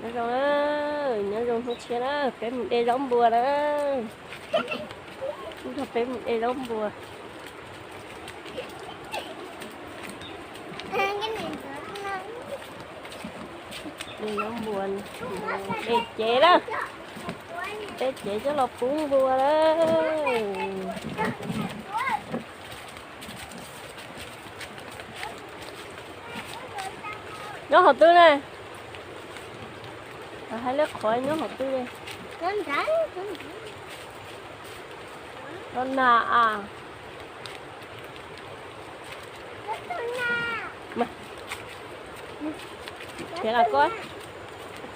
nhớ rồi đó, nhớ rồi không chia đó, cái mình đi đóng bùa đó, chúng ta phải mình đi đóng bùa. Đi đóng bùa, đi chế đó, đi chế cho nó cuốn bùa đó. Nhớ hộp tư này, hai lớp khỏi nhớ hộp tư đây. Con nà à. Mà. Thế là con.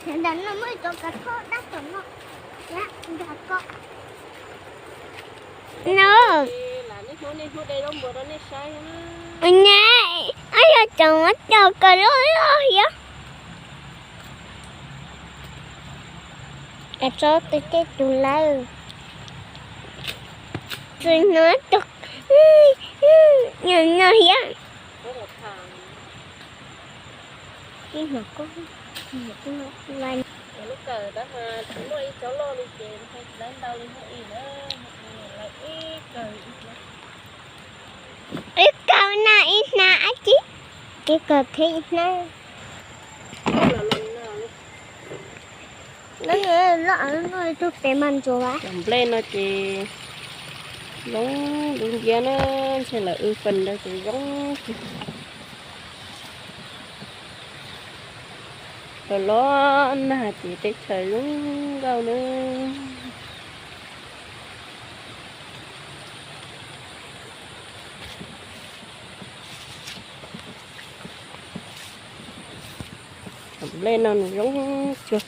Thế là nó mới cho cái thô đắt của nó. Dạ, đã có. Nó. Là nít hút đây đâu bữa đó nít sai ha. Nè, ai là chồng nó cho cái đó vậy? Em cho tôi cái tủ lâu. Tôi nói tục. Nhìn nó vậy. Cái mặt có lạnh. Lúc cờ đó mà chúng tôi cháu lo đi chơi hay đánh đâu đi hay gì nữa lại ít cờ Ít câu na ít na chứ. Cái cờ thế na. Nó chụp cái màn cho á. làm lên nó chỉ giống đúng kia nó sẽ là phần đó chỉ giống rồi nó là chỉ tới trời lúng đâu nữa làm lên nó giống chuột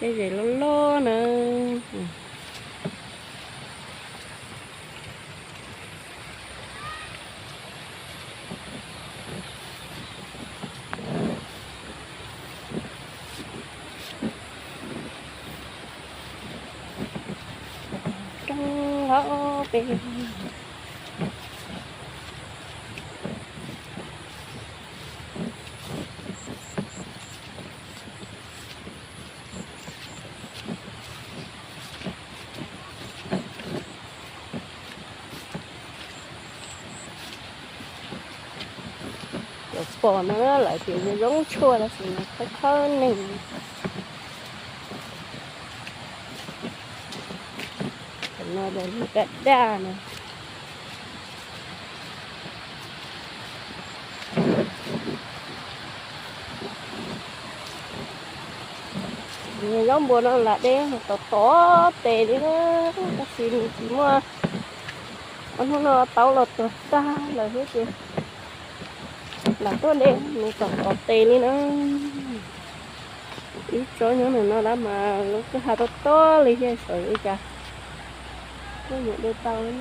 cái gì lo nữa trong đó bên bò nó lại kiểu như giống chua là gì phải khó này nó để gạch đa này như giống bò nó là đen to to tệ đi đó cái gì chỉ mua anh nó tao lột rồi ta là hết gì là tôi đen mình còn có tệ đi nữa ít chỗ nữa này nó đã mà lúc cái hai to to đi chơi sợi cả có những đôi tàu nữa